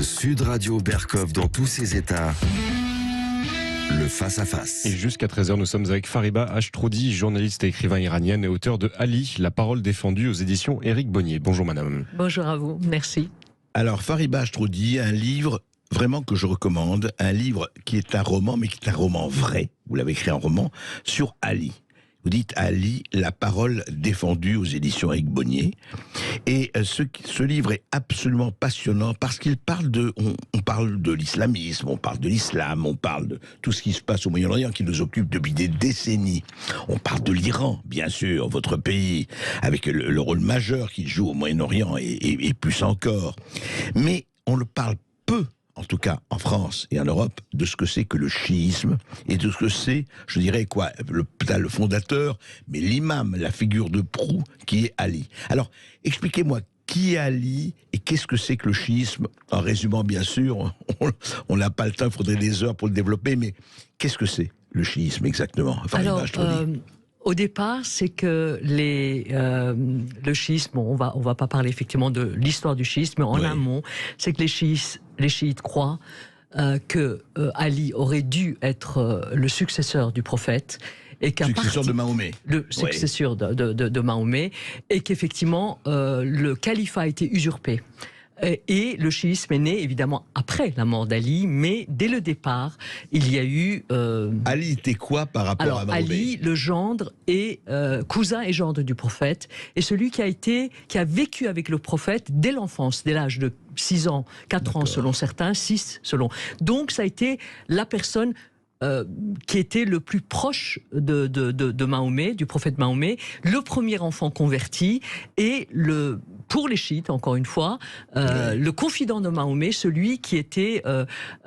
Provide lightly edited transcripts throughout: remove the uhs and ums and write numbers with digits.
Sud Radio Berkov dans tous ses états. Le face-à-face. Et jusqu'à 13h, nous sommes avec Fariba Ashtroudi, journaliste et écrivain iranienne et auteur de Ali, la parole défendue aux éditions Éric Bonnier. Bonjour madame. Bonjour à vous, merci. Alors Fariba Ashtroudi, un livre vraiment que je recommande, un livre qui est un roman, mais qui est un roman vrai, vous l'avez écrit en roman, sur Ali. Vous dites Ali, la parole défendue aux éditions Éric Bonnier. Et ce livre est absolument passionnant parce qu'il parle on parle de l'islamisme, on parle de l'islam, on parle de tout ce qui se passe au Moyen-Orient qui nous occupe depuis des décennies. On parle de l'Iran, bien sûr, votre pays, avec le rôle majeur qu'il joue au Moyen-Orient et plus encore. Mais on le parle peu, en tout cas en France et en Europe, de ce que c'est que le chiisme et de ce que c'est, je dirais quoi, le fondateur, mais l'imam, la figure de proue qui est Ali. Alors, expliquez-moi, qui est Ali et qu'est-ce que c'est que le chiisme? En résumant, bien sûr, on n'a pas le temps, il faudrait des heures pour le développer, mais qu'est-ce que c'est le chiisme exactement? Alors, au départ, c'est que le chiisme, bon, on va pas parler effectivement de l'histoire du chiisme, mais en amont, c'est que les chiites croient que Ali aurait dû être le successeur du prophète. Et successeur de Mahomet. Le successeur de Mahomet, et qu'effectivement le califat a été usurpé. Et le chiisme est né évidemment après la mort d'Ali, mais dès le départ, il y a eu... Ali était quoi par rapport à Mahomet? Ali, le gendre et cousin et gendre du prophète, et celui qui a vécu avec le prophète dès l'enfance, dès l'âge de 6 ans, 4 ans selon certains, 6 selon. Donc ça a été la personne qui était le plus proche de Mahomet, du prophète Mahomet, le premier enfant converti, et pour les chiites, encore une fois, le confident de Mahomet, celui qui était...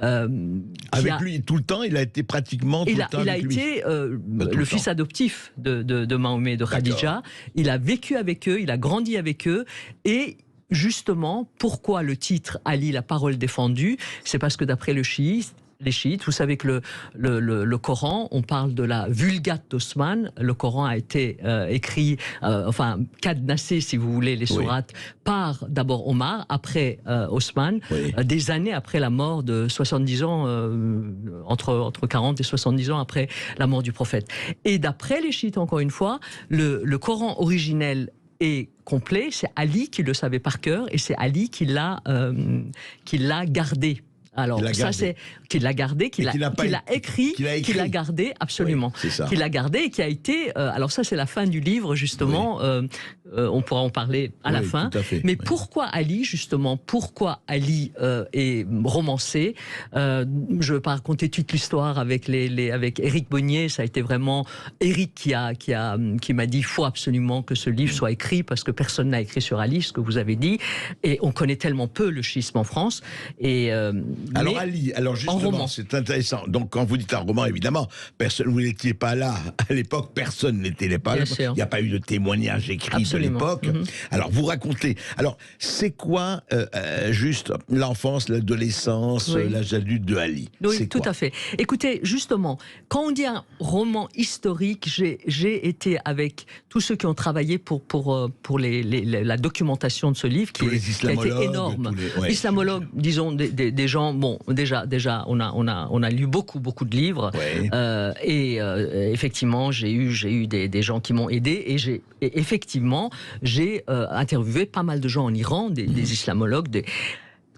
avec lui tout le temps, il a été pratiquement tout le temps avec lui. Il a été le fils adoptif de Mahomet, de Khadija. Il a vécu avec eux, il a grandi avec eux, et... Justement, pourquoi le titre Ali, la parole défendue? C'est parce que d'après les chiites, vous savez que le Coran, on parle de la Vulgate d'Osman. Le Coran a été écrit, cadenassé, si vous voulez, les sourates, par d'abord Omar, après Osman, des années après la mort de 70 ans, entre 40 et 70 ans après la mort du prophète. Et d'après les chiites, encore une fois, le Coran originel est complet, c'est Ali qui le savait par cœur, et c'est Ali qui l'a gardé. Alors ça c'est qu'il l'a gardé, qu'il a écrit, qu'il a gardé absolument, qu'il a gardé et qui a été. Alors ça c'est la fin du livre justement. On pourra en parler à la fin. Mais pourquoi Ali justement? Pourquoi Ali est romancé? Je ne veux pas raconter toute l'histoire avec Éric Bonnier. Ça a été vraiment Éric qui m'a dit faut absolument que ce livre soit écrit parce que personne n'a écrit sur Ali, ce que vous avez dit. Et on connaît tellement peu le schisme en France. Et alors Ali, alors justement, c'est intéressant. Donc quand vous dites un roman, évidemment, vous n'étiez pas là à l'époque, personne n'était là. Il n'y a pas eu de témoignage écrit de l'époque. Alors vous racontez. Alors c'est quoi juste l'enfance, l'adolescence, l'âge adulte de Ali? Oui, tout à fait. Écoutez, justement, quand on dit un roman historique, j'ai été avec tous ceux qui ont travaillé pour la documentation de ce livre, qui a été énorme. Islamologues, disons des gens. Bon, déjà, on a lu beaucoup de livres, et effectivement, j'ai eu des gens qui m'ont aidé, et effectivement, j'ai interviewé pas mal de gens en Iran, des islamologues,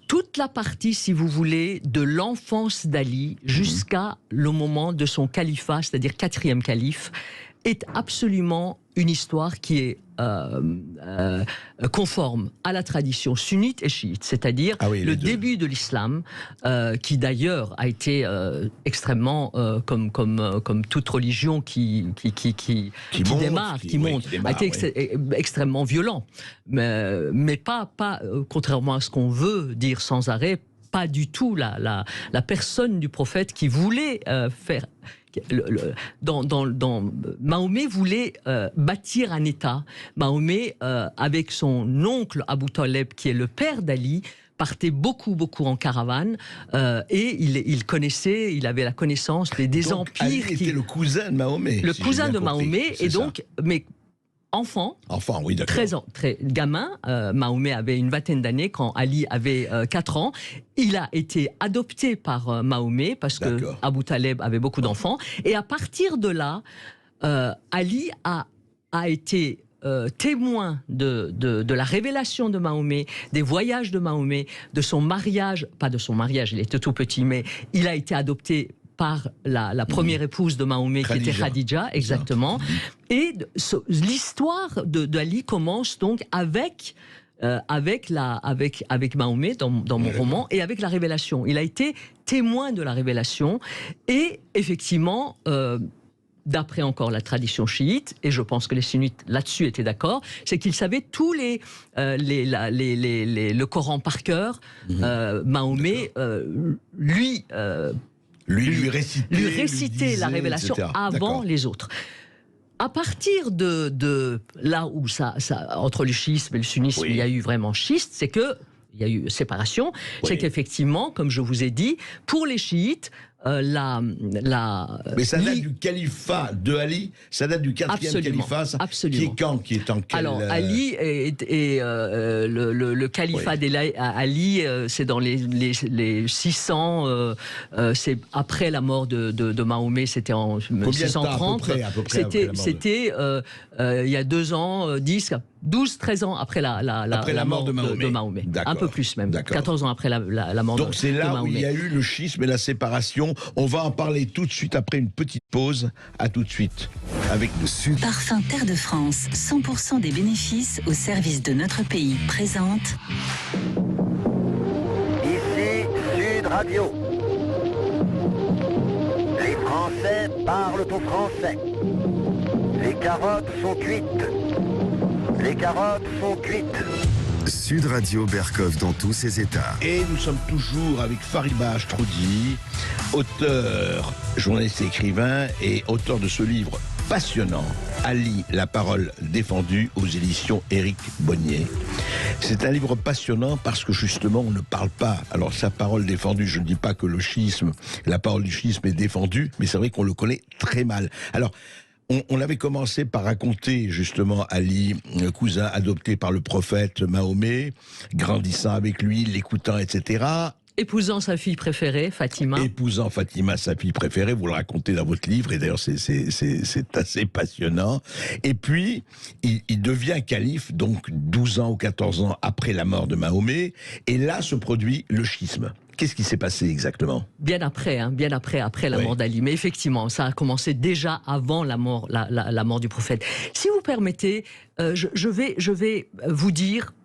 toute la partie, si vous voulez, de l'enfance d'Ali jusqu'à le moment de son califat, c'est-à-dire 4e calife, est absolument une histoire qui est conforme à la tradition sunnite et chiite, c'est-à-dire le début de l'islam, qui d'ailleurs a été extrêmement, comme toute religion qui monte, a été extrêmement violent, mais pas contrairement à ce qu'on veut dire sans arrêt, pas du tout la personne du prophète qui voulait faire... Mahomet voulait bâtir un État. Mahomet, avec son oncle Abu Taleb, qui est le père d'Ali, partait beaucoup en caravane, et il avait la connaissance des empires. Ali était le cousin de Mahomet. Le cousin de Mahomet, et donc, mais enfant. Enfant, oui, d'accord. Très gamin. Mahomet avait une vingtaine d'années quand Ali avait 4 ans. Il a été adopté par Mahomet parce que Abu Taleb avait beaucoup d'enfants. Et à partir de là, Ali a été témoin de la révélation de Mahomet, des voyages de Mahomet, de son mariage, pas de son mariage, il était tout petit, mais il a été adopté par la première épouse de Mahomet, qui était Khadija, exactement. Et l'histoire d'Ali commence donc avec Mahomet dans mon roman et avec la révélation. Il a été témoin de la révélation et effectivement, d'après encore la tradition chiite, et je pense que les sunnites là-dessus étaient d'accord, c'est qu'il savait tous le Coran par cœur. Mahomet, lui récitait la révélation avant les autres. À partir de là où entre le chiisme et le sunnisme, il y a eu vraiment schiste, c'est que il y a eu séparation, c'est qu'effectivement, comme je vous ai dit, pour les chiites, mais ça date du califat de Ali, ça date du 4e califat, ça, absolument. Qui est en quel... Alors, Ali le califat d'Ali, c'est dans les 600, c'est après la mort de Mahomet, c'était en 630. C'était il y a 2 ans, 12-13 ans après la mort de Mahomet. Un peu plus même, 14 ans après la mort de Mahomet. Donc c'est là où il y a eu le schisme et la séparation. On va en parler tout de suite après une petite pause. À tout de suite avec nous. Parfum Terre de France, 100% des bénéfices au service de notre pays présente. Ici Sud Radio. Les Français parlent au français. Les carottes sont cuites. Les carottes sont cuites. Sud Radio Berkov dans tous ses états. Et nous sommes toujours avec Fariba Ashtroudi, auteur, journaliste et écrivain, et auteur de ce livre passionnant, Ali, la parole défendue, aux éditions Éric Bonnier. C'est un livre passionnant parce que justement on ne parle pas. Alors sa parole défendue, je ne dis pas que le schisme, la parole du schisme est défendue, mais c'est vrai qu'on le connaît très mal. Alors, on avait commencé par raconter justement Ali, cousin adopté par le prophète Mahomet, grandissant avec lui, l'écoutant, etc. Épousant sa fille préférée, Fatima. Épousant Fatima, sa fille préférée, vous le racontez dans votre livre, et d'ailleurs c'est assez passionnant. Et puis, il devient calife, donc 12 ans ou 14 ans après la mort de Mahomet, et là se produit le schisme. Qu'est-ce qui s'est passé exactement? Bien après la mort d'Ali. Mais effectivement, ça a commencé déjà avant la mort du prophète. Si vous permettez, je vais vous dire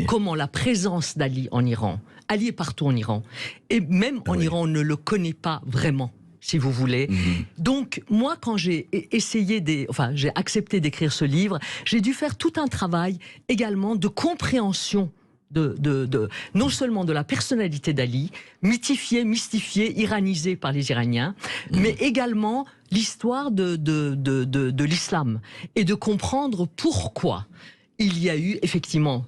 comment la présence d'Ali en Iran. Ali est partout en Iran. Et même en Iran, on ne le connaît pas vraiment, si vous voulez. Donc, moi, quand j'ai j'ai accepté d'écrire ce livre, j'ai dû faire tout un travail également de compréhension non seulement de la personnalité d'Ali, mythifiée, mystifiée, iranisée par les Iraniens, mais également l'histoire de l'islam, et de comprendre pourquoi il y a eu effectivement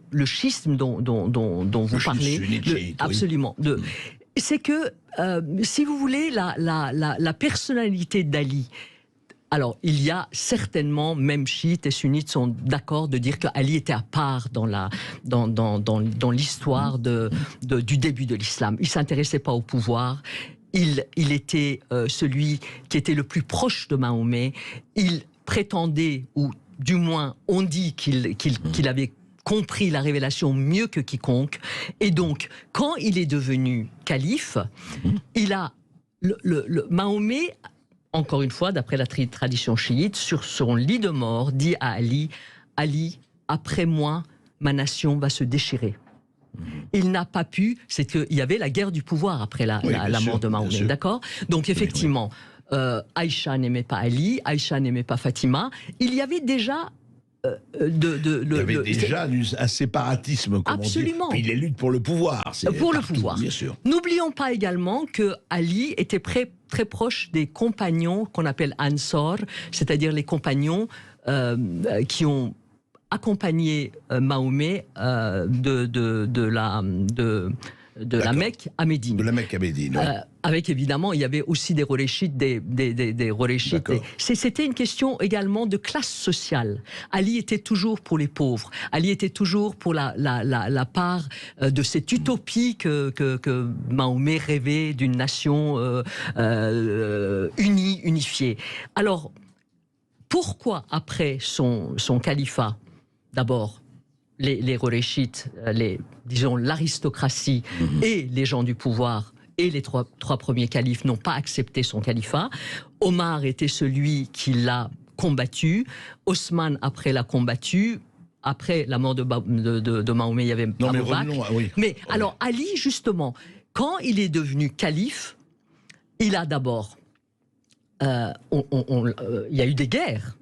le schisme dont vous parlez, absolument. C'est que, si vous voulez, la personnalité d'Ali. Alors, il y a certainement, même chiites et sunnites sont d'accord de dire qu'Ali était à part dans l'histoire du début de l'islam. Il ne s'intéressait pas au pouvoir. Il était celui qui était le plus proche de Mahomet. Il prétendait, ou du moins on dit qu'il avait compris la révélation mieux que quiconque. Et donc, quand il est devenu calife, il a Mahomet, encore une fois, d'après la tradition chiite, sur son lit de mort, dit à Ali, « Ali, après moi, ma nation va se déchirer. » Il n'a pas pu, c'est qu'il y avait la guerre du pouvoir après la mort de Mahomet, d'accord? Donc effectivement, Aïcha n'aimait pas Ali, Aïcha n'aimait pas Fatima. Il y avait déjà... il y avait déjà un séparatisme, comme absolument. On dit. Puis les luttes pour le pouvoir. Pour partout, le pouvoir. Bien sûr. N'oublions pas également que Ali était très proche des compagnons qu'on appelle Ansar, c'est-à-dire les compagnons qui ont accompagné Mahomet de la D'accord. Mecque à Médine. De la Mecque à Médine, ouais. Avec évidemment, il y avait aussi des reléchites, des reléchites. D'accord. C'était une question également de classe sociale. Ali était toujours pour les pauvres. Ali était toujours pour la part de cette utopie que Mahomet rêvait d'une nation unifiée. Alors, pourquoi après son califat, d'abord, les reléchites, disons l'aristocratie et les gens du pouvoir et les trois premiers califes n'ont pas accepté son califat. Omar était celui qui l'a combattu. Osman, après, l'a combattu. Après la mort de Mahomet, il y avait Non, mais Abou Bakr. revenons, oui. Mais alors, Ali, justement, quand il est devenu calife, il a d'abord... il y a eu des guerres.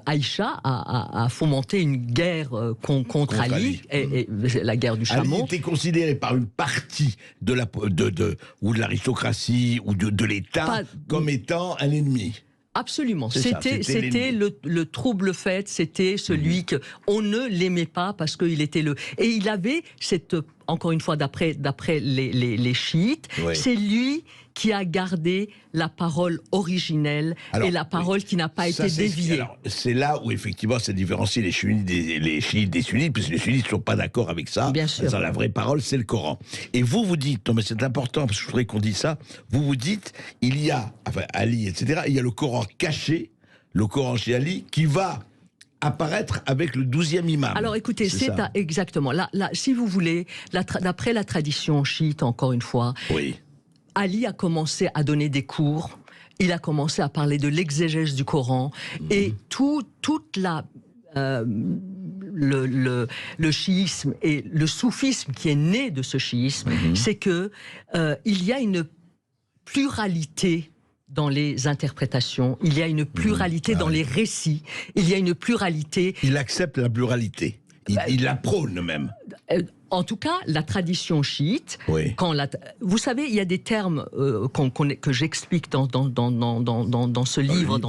Aïcha a fomenté une guerre contre Ali, et la guerre du chameau. Ali était considéré par une partie de l'aristocratie ou de l'État comme étant un ennemi. Absolument. C'était C'était le trouble fait, c'était celui que on ne l'aimait pas parce qu'il était le... Et il avait cette... Encore une fois, d'après les chiites, Oui. c'est lui qui a gardé la parole originelle et la parole qui n'a pas été déviée. C'est là où effectivement ça différencie les chiites des sunnites, puisque les sunnites ne sont pas d'accord avec ça. Bien sûr. La vraie parole, c'est le Coran. Et vous dites, non mais c'est important, parce que je voudrais qu'on dise ça, vous dites, il y a, enfin Ali, etc., il y a le Coran caché, le Coran chez Ali, qui va apparaître avec le 12e imam. Alors écoutez, exactement. Là, si vous voulez, d'après la tradition chiite, encore une fois, oui. Ali a commencé à donner des cours, il a commencé à parler de l'exégèse du Coran, et toute le chiisme et le soufisme qui est né de ce chiisme, c'est que il y a une pluralité dans les interprétations, il y a une pluralité dans les récits, il y a une pluralité... Il accepte la pluralité, il la prône même. En tout cas, la tradition chiite, oui. Vous savez, il y a des termes que j'explique dans ce livre,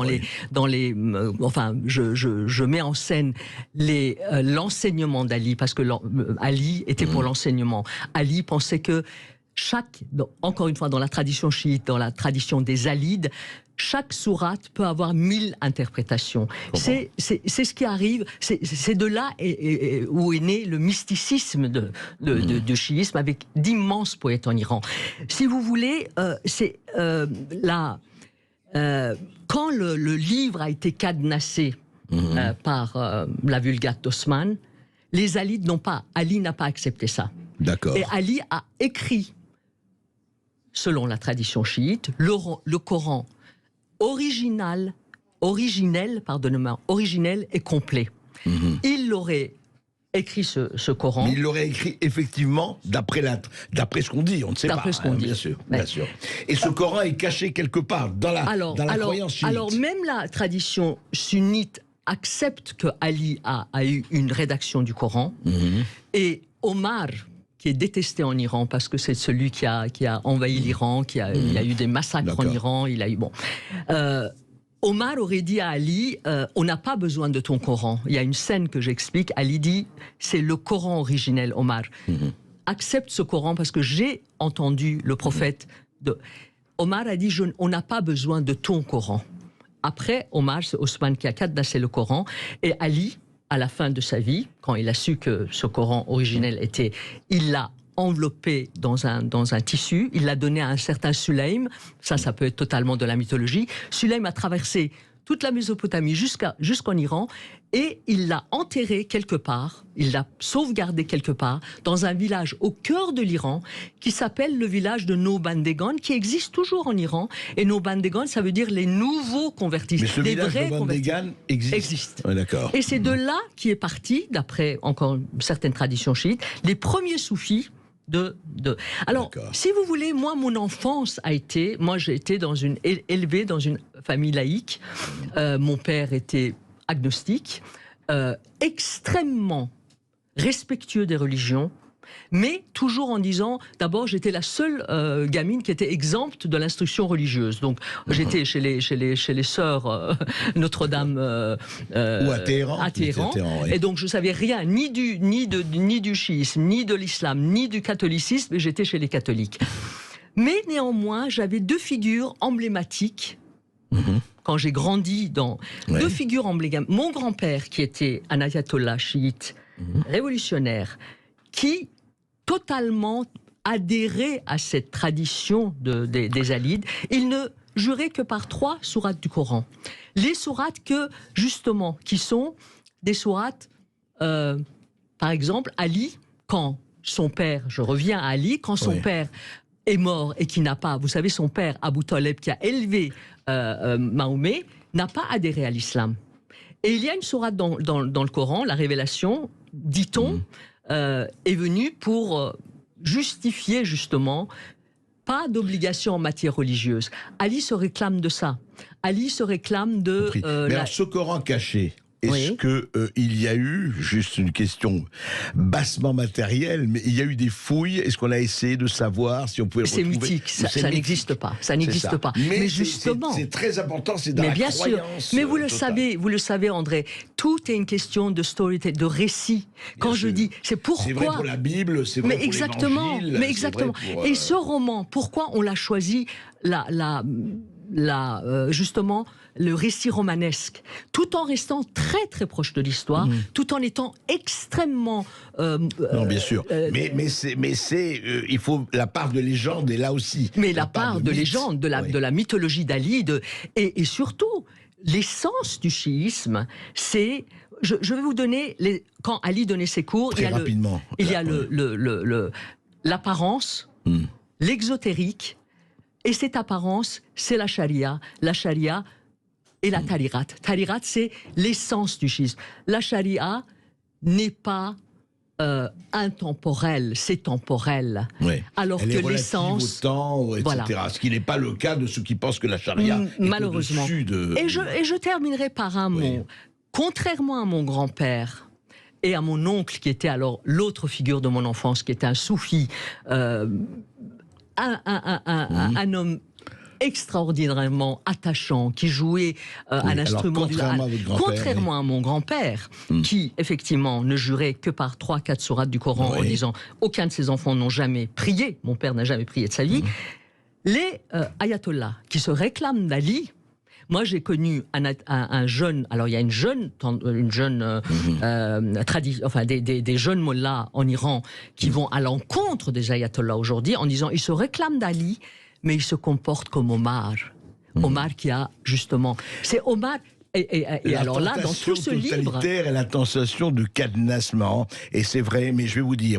enfin, je mets en scène l'enseignement d'Ali, parce que Ali était pour l'enseignement. Ali pensait que encore une fois, dans la tradition chiite, dans la tradition des Alides, chaque sourate peut avoir 1000 interprétations. C'est ce qui arrive, c'est de là où est né le mysticisme du chiisme, avec d'immenses poètes en Iran. Si vous voulez, quand le livre a été cadenassé par la Vulgate d'Osman, les Alides Ali n'a pas accepté ça. D'accord. Et Ali a écrit, selon la tradition chiite, le Coran originel et complet. Il l'aurait écrit ce Coran. Mais il l'aurait écrit effectivement d'après ce qu'on dit, on ne sait pas. D'après ce qu'on dit. Bien sûr, bien sûr. Et ce Coran est caché quelque part dans la croyance chiite. Alors même la tradition sunnite accepte que Ali a eu une rédaction du Coran, et Omar, qui est détesté en Iran parce que c'est celui qui a envahi l'Iran, il y a eu des massacres en Iran, Omar aurait dit à Ali, on n'a pas besoin de ton Coran. Il y a une scène que j'explique, Ali dit, c'est le Coran originel, Omar. Accepte ce Coran parce que j'ai entendu le prophète. Omar a dit, on n'a pas besoin de ton Coran. Après, Omar, c'est Osman qui a cadenassé le Coran, et Ali, à la fin de sa vie, quand il a su que ce Coran originel il l'a enveloppé dans un tissu, il l'a donné à un certain Sulaym, ça peut être totalement de la mythologie. Sulaym a traversé toute la Mésopotamie jusqu'en Iran, et il l'a enterré quelque part, il l'a sauvegardé quelque part, dans un village au cœur de l'Iran, qui s'appelle le village de Nowbandegan, qui existe toujours en Iran. Et Nowbandegan, ça veut dire les nouveaux convertis. Mais ce village de Nowbandegan existe. Ouais, d'accord. Et c'est de là qu'est parti, d'après encore certaines traditions chiites, les premiers soufis Alors, si vous voulez, moi, mon enfance a été... Moi, j'ai été élevé dans une famille laïque. Mon père était agnostique, extrêmement respectueux des religions, Mais toujours en disant, d'abord, j'étais la seule gamine qui était exempte de l'instruction religieuse. Donc, j'étais chez les sœurs Notre-Dame ou à Téhéran. Oui. Et donc, je savais rien ni du chiisme, ni de l'islam, ni du catholicisme. Et j'étais chez les catholiques. Mais néanmoins, j'avais deux figures emblématiques. Quand j'ai grandi dans deux figures emblématiques. Mon grand-père, qui était un ayatollah chiite révolutionnaire, qui totalement adhérait à cette tradition des Alides. Il ne jurait que par 3 sourates du Coran. Les sourates qui sont des sourates, par exemple, Ali, quand son père, je reviens à Ali, quand son père est mort et qui n'a pas, vous savez, son père, Abu Talib, qui a élevé Mahomet, n'a pas adhéré à l'islam. Et il y a une sourate dans le Coran, la Révélation, dit-on, est venue pour justifier justement pas d'obligation en matière religieuse. Ali se réclame de ça. Ali se réclame de... Mais alors, ce Coran caché, est-ce qu'il y a eu, juste une question bassement matérielle, mais il y a eu des fouilles? Est-ce qu'on a essayé de savoir si on pouvait le retrouver? C'est mythique, ça n'existe pas. Ça n'existe pas. Mais justement, c'est très important, c'est dans la bien croyance. Sûr. Mais vous le savez, André, tout est une question de storytelling, de récit. Quand je dis, c'est pourquoi... C'est vrai pour la Bible, c'est vrai pour l'Évangile. Mais exactement. Pour, Et ce roman, pourquoi on l'a choisi justement le récit romanesque, tout en restant très très proche de l'histoire, tout en étant extrêmement... non, bien sûr. Mais il faut la part de légende est là aussi. Mais la part de légende, de la mythologie d'Ali, et surtout, l'essence du chiisme, c'est... Je vais vous donner... Quand Ali donnait ses cours, il y a l'apparence, l'exotérique, et cette apparence, c'est la charia. La charia et la tariqat. Tariqat, c'est l'essence du schisme. La charia n'est pas intemporelle, c'est temporel. Alors elle que est l'essence... au temps, etc. Voilà. Ce qui n'est pas le cas de ceux qui pensent que la charia malheureusement. est au-dessus de... Et je terminerai par un mot. Contrairement à mon grand-père et à mon oncle, qui était alors l'autre figure de mon enfance, qui était un soufi, un homme extraordinairement attachant, qui jouait un instrument contrairement à mon grand-père, qui effectivement ne jurait que par 3-4 sourates du Coran en disant aucun de ses enfants n'ont jamais prié, mon père n'a jamais prié de sa vie. Les ayatollahs qui se réclament d'Ali. Moi, j'ai connu un jeune... Alors, il y a des jeunes mollahs en Iran qui vont à l'encontre des ayatollahs aujourd'hui en disant ils se réclament d'Ali, mais ils se comportent comme Omar. Omar qui a justement... C'est Omar... Et alors là, dans tout ce livre... et la tentation de cadenassement, et c'est vrai, mais je vais vous dire,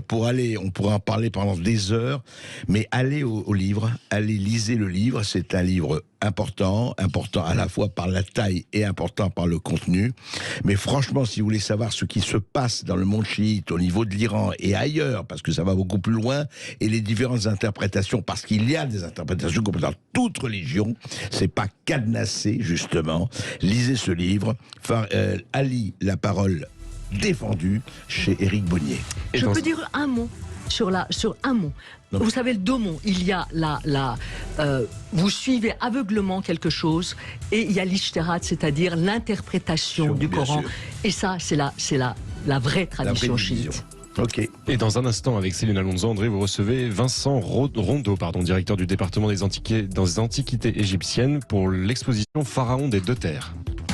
on pourra en parler pendant des heures, mais allez au livre, lisez le livre, c'est un livre important à la fois par la taille et important par le contenu, mais franchement, si vous voulez savoir ce qui se passe dans le monde chiite, au niveau de l'Iran et ailleurs, parce que ça va beaucoup plus loin, et les différentes interprétations, parce qu'il y a des interprétations comme dans toute religion, c'est pas cadenassé, justement, lisez ce livre, Ali, la parole défendue, chez Éric Bonnier. Je peux dire un mot sur un mot. Non. Vous savez, le deux mots, il y a vous suivez aveuglement quelque chose, et il y a l'ijtihad, c'est-à-dire l'interprétation du Coran. Sûr. Et ça, c'est la vraie tradition chiite. Okay. Et dans un instant, avec Céline Alonso, André, vous recevez Vincent Rondeau, directeur du département des antiquités égyptiennes, pour l'exposition Pharaon des deux terres.